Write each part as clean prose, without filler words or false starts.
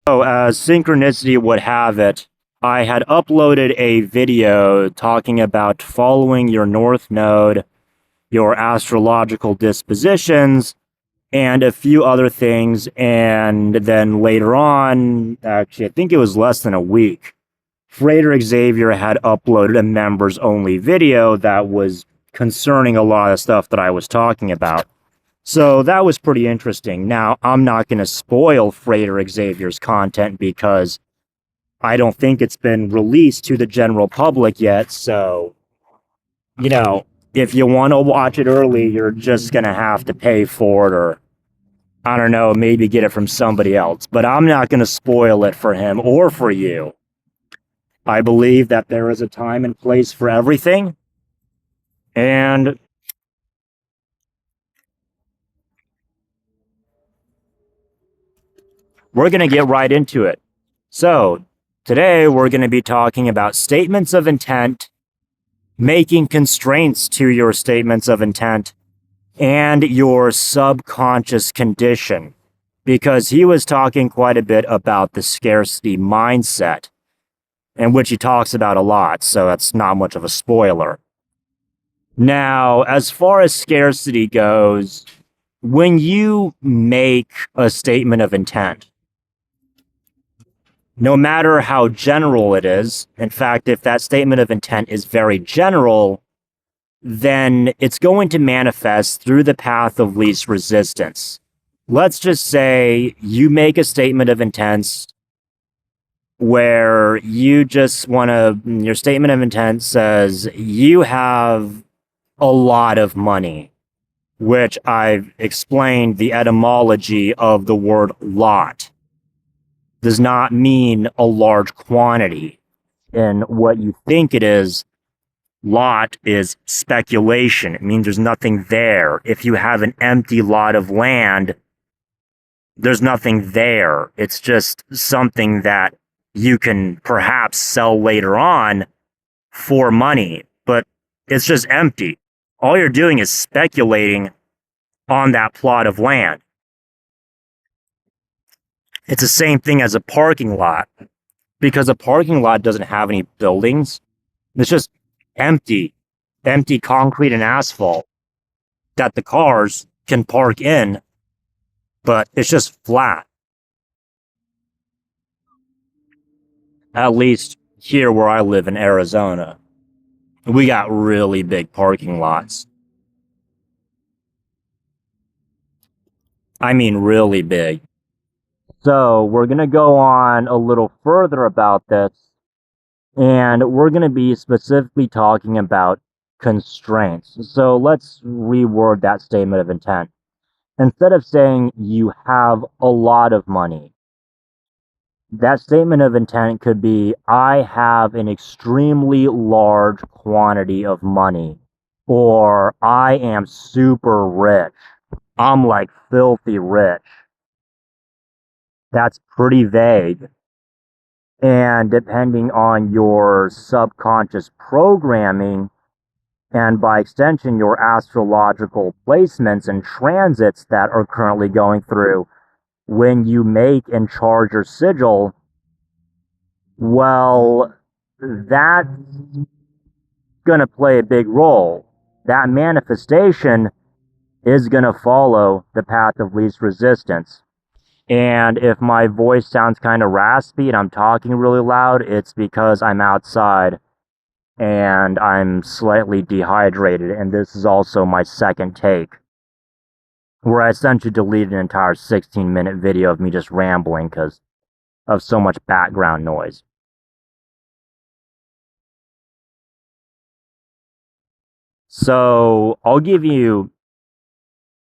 So, as synchronicity would have it, I had uploaded a video talking about following your North Node, your astrological dispositions, and a few other things. And then later on, actually, I think it was less than a week, Freighter Xavier had uploaded a members only video that was concerning a lot of stuff that I was talking about. So that was pretty interesting. Now, I'm not going to spoil Freighter Xavier's content because I don't think it's been released to the general public yet. So, you know, if you want to watch it early, you're just going to have to pay for it, or I don't know, maybe get it from somebody else. But I'm not going to spoil it for him or for you. I believe that there is a time and place for everything. And we're going to get right into it. So, today we're going to be talking about statements of intent, making constraints to your statements of intent, and your subconscious condition. Because he was talking quite a bit about the scarcity mindset, in which he talks about a lot, so that's not much of a spoiler. Now, as far as scarcity goes, when you make a statement of intent, no matter how general it is, in fact, if that statement of intent is very general, then it's going to manifest through the path of least resistance. Let's just say you make a statement of intent where you just want to, your statement of intent says you have a lot of money, which I've explained the etymology of the word lot does not mean a large quantity. And what you think it is, lot is speculation. It means there's nothing there. If you have an empty lot of land, there's nothing there. It's just something that you can perhaps sell later on for money, but it's just empty. All you're doing is speculating on that plot of land. It's the same thing as a parking lot, because a parking lot doesn't have any buildings. It's just empty, empty concrete and asphalt that the cars can park in, but it's just flat. At least here where I live in Arizona, we got really big parking lots. I mean, really big. So we're going to go on a little further about this, and we're going to be specifically talking about constraints. So let's reword that statement of intent. Instead of saying you have a lot of money, that statement of intent could be I have an extremely large quantity of money, or I am super rich. I'm like filthy rich. That's pretty vague. And depending on your subconscious programming, and by extension, your astrological placements and transits that are currently going through, when you make and charge your sigil, well, that's going to play a big role. That manifestation is going to follow the path of least resistance. And if my voice sounds kind of raspy and I'm talking really loud, it's because I'm outside and I'm slightly dehydrated. And this is also my second take, where I essentially deleted an entire 16-minute video of me just rambling because of so much background noise. So I'll give you,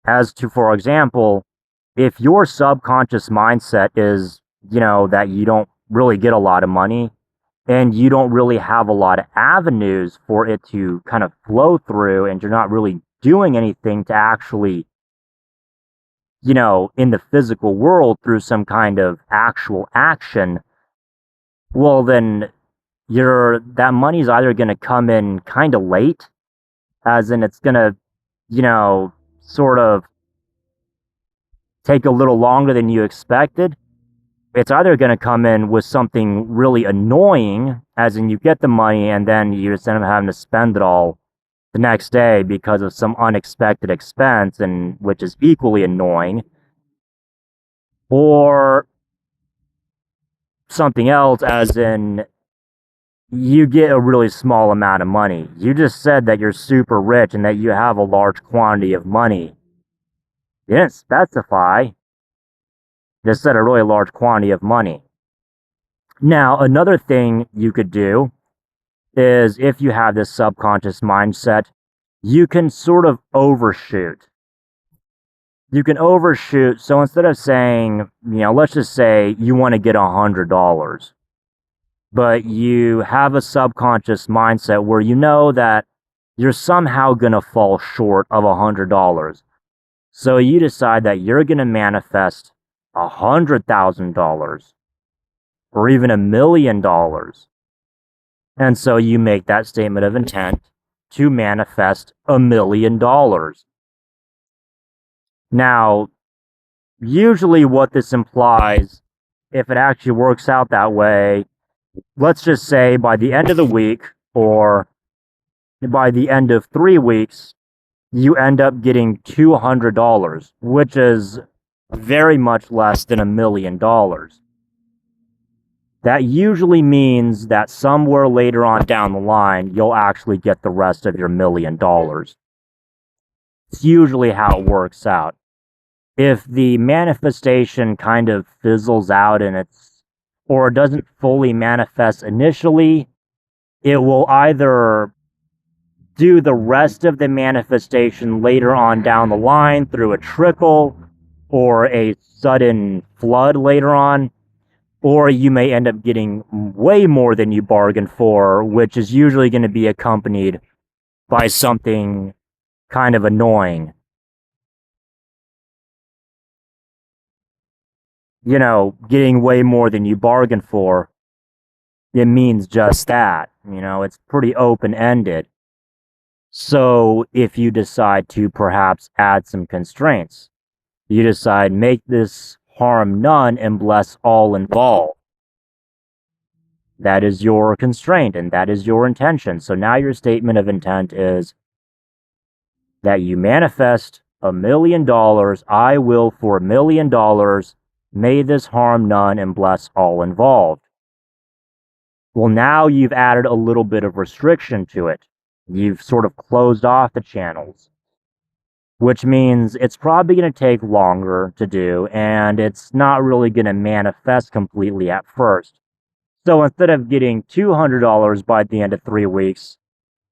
as to, for example, if your subconscious mindset is, that you don't really get a lot of money and you don't really have a lot of avenues for it to kind of flow through, and you're not really doing anything to actually, in the physical world through some kind of actual action, well, then that money's either going to come in kind of late, as in it's going to, sort of take a little longer than you expected, it's either going to come in with something really annoying, as in you get the money and then you just end up having to spend it all the next day because of some unexpected expense, and which is equally annoying, or something else, as in you get a really small amount of money. You just said that you're super rich and that you have a large quantity of money. You didn't specify. You just said a really large quantity of money. Now, another thing you could do is, if you have this subconscious mindset, you can sort of overshoot. You can overshoot. So instead of saying, let's just say you want to get $100, but you have a subconscious mindset where you know that you're somehow going to fall short of $100. So you decide that you're going to manifest $100,000 or even $1,000,000. And so you make that statement of intent to manifest $1,000,000. Now, usually what this implies, if it actually works out that way, let's just say by the end of the week or by the end of 3 weeks, you end up getting $200, which is very much less than $1,000,000. That usually means that somewhere later on down the line, you'll actually get the rest of your $1,000,000. It's usually how it works out. If the manifestation kind of fizzles out or doesn't fully manifest initially, it will either do the rest of the manifestation later on down the line through a trickle or a sudden flood later on, or you may end up getting way more than you bargained for, which is usually going to be accompanied by something kind of annoying. Getting way more than you bargained for, it means just that. It's pretty open-ended. So if you decide to perhaps add some constraints, you decide make this harm none and bless all involved. That is your constraint and that is your intention. So now your statement of intent is that you manifest $1,000,000. I will for $1,000,000. May this harm none and bless all involved. Well, now you've added a little bit of restriction to it. You've sort of closed off the channels, which means it's probably going to take longer to do, and it's not really going to manifest completely at first. So instead of getting $200 by the end of 3 weeks,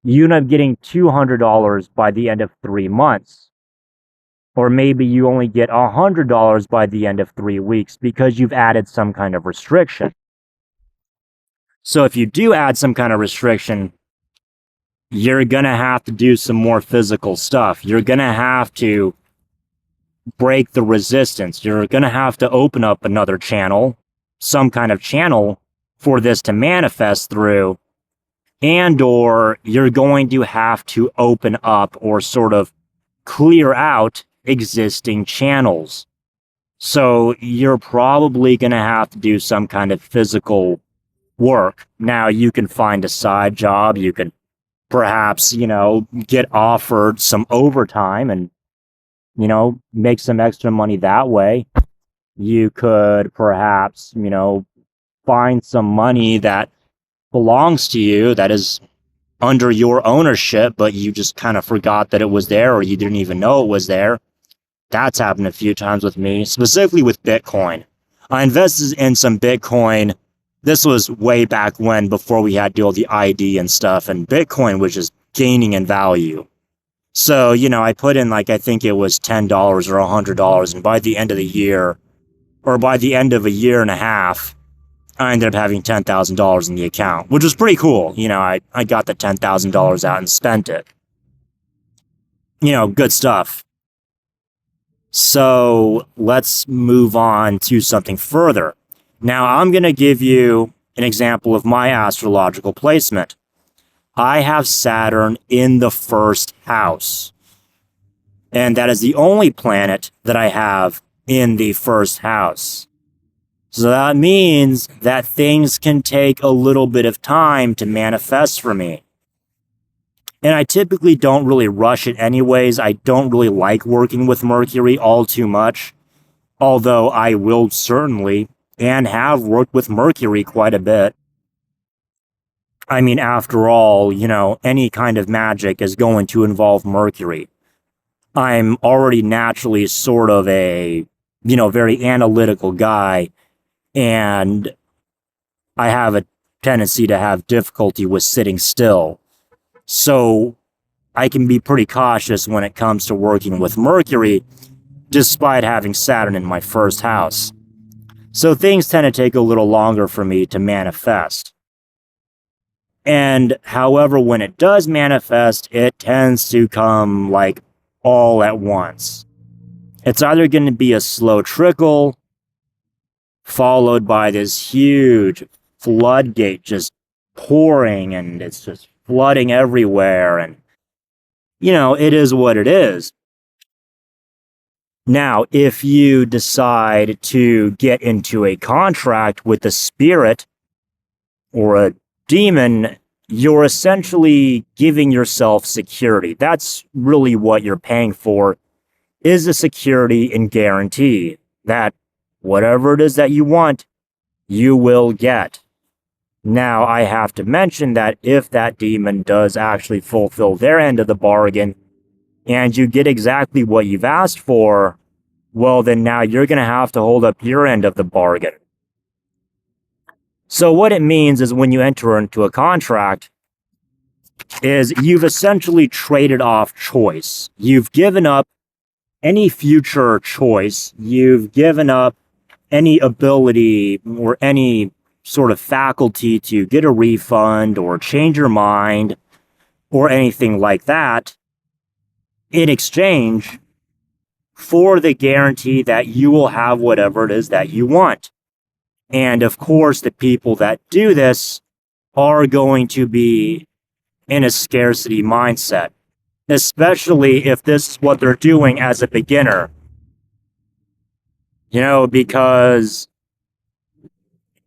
you end up getting $200 by the end of 3 months. Or maybe you only get $100 by the end of 3 weeks because you've added some kind of restriction. So if you do add some kind of restriction, you're going to have to do some more physical stuff. You're going to have to break the resistance. You're going to have to open up another channel, some kind of channel for this to manifest through, or you're going to have to open up or sort of clear out existing channels. So you're probably going to have to do some kind of physical work. Now, you can find a side job. You can perhaps, get offered some overtime and, make some extra money that way. You could perhaps, find some money that belongs to you, that is under your ownership, but you just kind of forgot that it was there, or you didn't even know it was there. That's happened a few times with me, specifically with Bitcoin. I invested in some Bitcoin. This was way back when, before we had to do all the ID and stuff, and Bitcoin was just gaining in value. So, I put in I think it was $10 or $100, and by the end of the year, or by the end of a year and a half, I ended up having $10,000 in the account, which was pretty cool. I got the $10,000 out and spent it. Good stuff. So let's move on to something further. Now, I'm going to give you an example of my astrological placement. I have Saturn in the first house, and that is the only planet that I have in the first house. So that means that things can take a little bit of time to manifest for me. And I typically don't really rush it anyways. I don't really like working with Mercury all too much. Although I will certainly and have worked with Mercury quite a bit. I mean, after all, any kind of magic is going to involve Mercury. I'm already naturally sort of a, very analytical guy, and I have a tendency to have difficulty with sitting still. So I can be pretty cautious when it comes to working with Mercury, despite having Saturn in my first house. So things tend to take a little longer for me to manifest. And however, when it does manifest, it tends to come like all at once. It's either going to be a slow trickle, followed by this huge floodgate just pouring, and it's just flooding everywhere. And, it is what it is. Now, if you decide to get into a contract with a spirit or a demon, you're essentially giving yourself security. That's really what you're paying for, is a security and guarantee that whatever it is that you want, you will get. Now, I have to mention that if that demon does actually fulfill their end of the bargain and you get exactly what you've asked for, well, then now you're going to have to hold up your end of the bargain. So what it means is when you enter into a contract is you've essentially traded off choice. You've given up any future choice. You've given up any ability or any sort of faculty to get a refund or change your mind or anything like that in exchange for the guarantee that you will have whatever it is that you want. And of course, the people that do this are going to be in a scarcity mindset, especially if this is what they're doing as a beginner. Because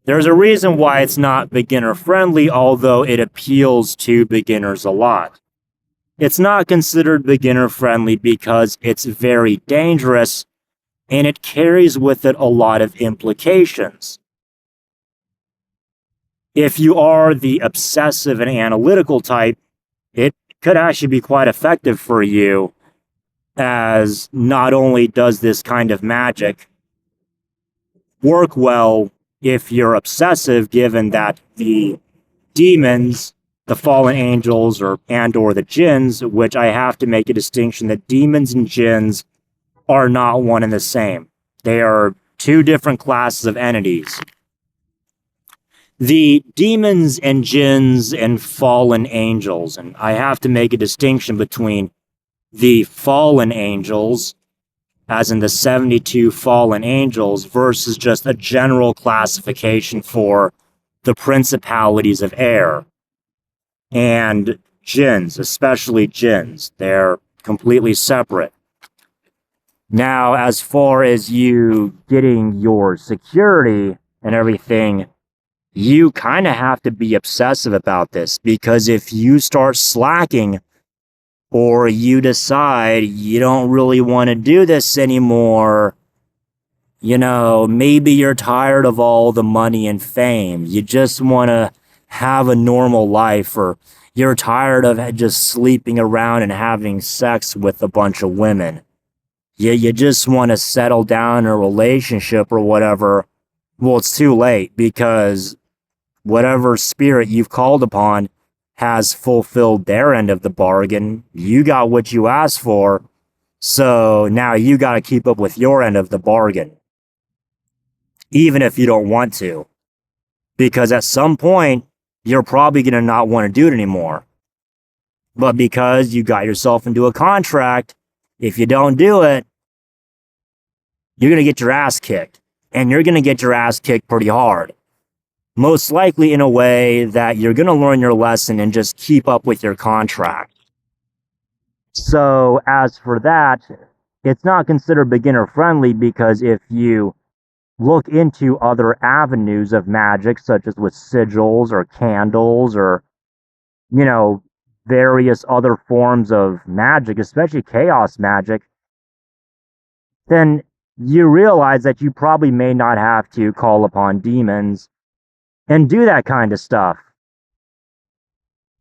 there's a reason why it's not beginner friendly, although it appeals to beginners a lot. It's not considered beginner friendly because it's very dangerous and it carries with it a lot of implications. If you are the obsessive and analytical type, it could actually be quite effective for you, as not only does this kind of magic work well if you're obsessive, given that the demons, the fallen angels, or the jinns, which I have to make a distinction that demons and jinns are not one and the same. They are two different classes of entities. The demons and jinns and fallen angels, and I have to make a distinction between the fallen angels, as in the 72 fallen angels, versus just a general classification for the principalities of air. And jinns, especially jinns, they're completely separate. Now, as far as you getting your security and everything, you kind of have to be obsessive about this, because if you start slacking or you decide you don't really want to do this anymore, maybe you're tired of all the money and fame. You just want to have a normal life, or you're tired of just sleeping around and having sex with a bunch of women. You just want to settle down in a relationship or whatever. Well, it's too late, because whatever spirit you've called upon has fulfilled their end of the bargain. You got what you asked for, so now you got to keep up with your end of the bargain, even if you don't want to, because at some point you're probably going to not want to do it anymore. But because you got yourself into a contract, if you don't do it, you're going to get your ass kicked, and you're going to get your ass kicked pretty hard. Most likely in a way that you're going to learn your lesson and just keep up with your contract. So as for that, it's not considered beginner friendly, because if you look into other avenues of magic, such as with sigils or candles or, you know, various other forms of magic, especially chaos magic, then you realize that you probably may not have to call upon demons and do that kind of stuff.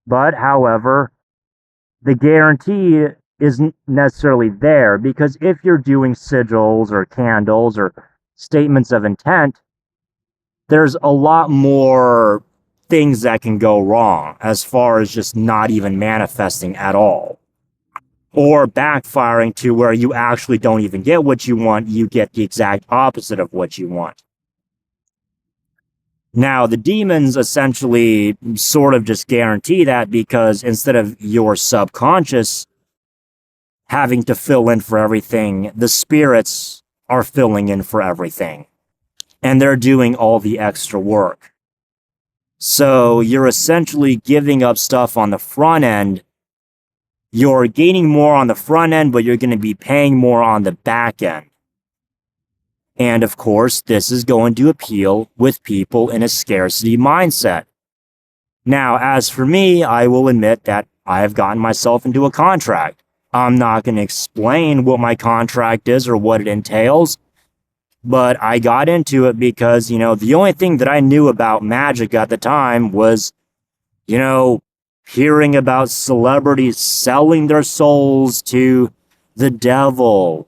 But, however, the guarantee isn't necessarily there, because if you're doing sigils or candles or statements of intent, there's a lot more things that can go wrong as far as just not even manifesting at all, or backfiring to where you actually don't even get what you want, you get the exact opposite of what you want. Now, the demons essentially sort of just guarantee that, because instead of your subconscious having to fill in for everything, the spirits are filling in for everything. And they're doing all the extra work. So you're essentially giving up stuff on the front end. You're gaining more on the front end, but you're going to be paying more on the back end. And of course, this is going to appeal with people in a scarcity mindset. Now, as for me, I will admit that I have gotten myself into a contract. I'm not going to explain what my contract is or what it entails, but I got into it because, the only thing that I knew about magic at the time was, hearing about celebrities selling their souls to the devil,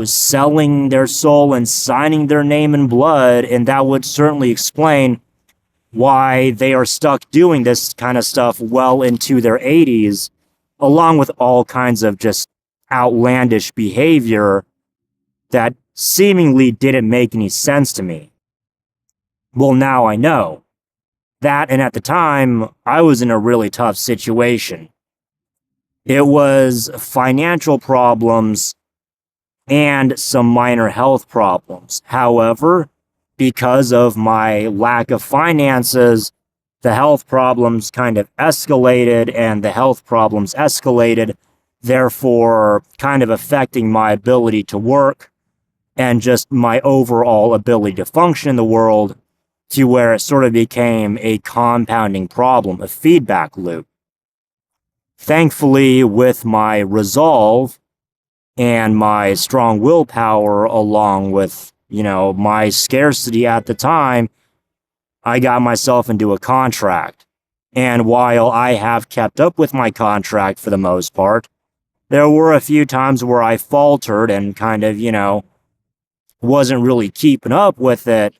selling their soul and signing their name in blood, and that would certainly explain why they are stuck doing this kind of stuff well into their 80s, along with all kinds of just outlandish behavior that seemingly didn't make any sense to me. Well, now I know that, and at the time, I was in a really tough situation. It was financial problems and some minor health problems. However, because of my lack of finances, the health problems kind of escalated, and the health problems escalated, therefore kind of affecting my ability to work and just my overall ability to function in the world, to where it sort of became a compounding problem, a feedback loop. Thankfully, with my resolve and my strong willpower, along with, my scarcity at the time, I got myself into a contract. And while I have kept up with my contract for the most part, there were a few times where I faltered and kind of, wasn't really keeping up with it.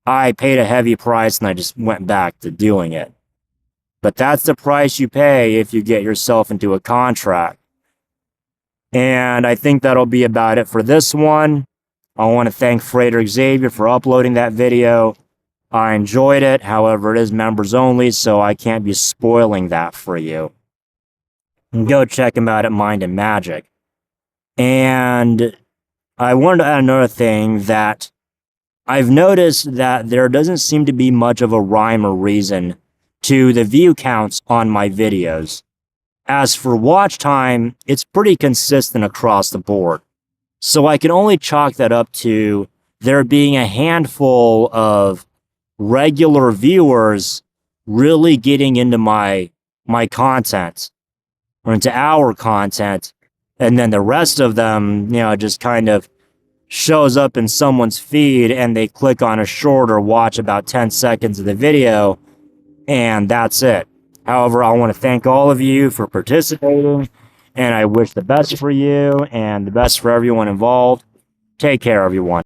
I paid a heavy price and I just went back to doing it. But that's the price you pay if you get yourself into a contract. And I think that'll be about it for this one. I want to thank Freighter Xavier for uploading that video. I enjoyed it. However, it is members only, so I can't be spoiling that for you. Go check him out at Mind and Magic. And I wanted to add another thing, that I've noticed that there doesn't seem to be much of a rhyme or reason to the view counts on my videos. As for watch time, it's pretty consistent across the board. So I can only chalk that up to there being a handful of regular viewers really getting into my content, or into our content, and then the rest of them, just kind of shows up in someone's feed and they click on a short or watch about 10 seconds of the video, and that's it. However, I want to thank all of you for participating, and I wish the best for you and the best for everyone involved. Take care, everyone.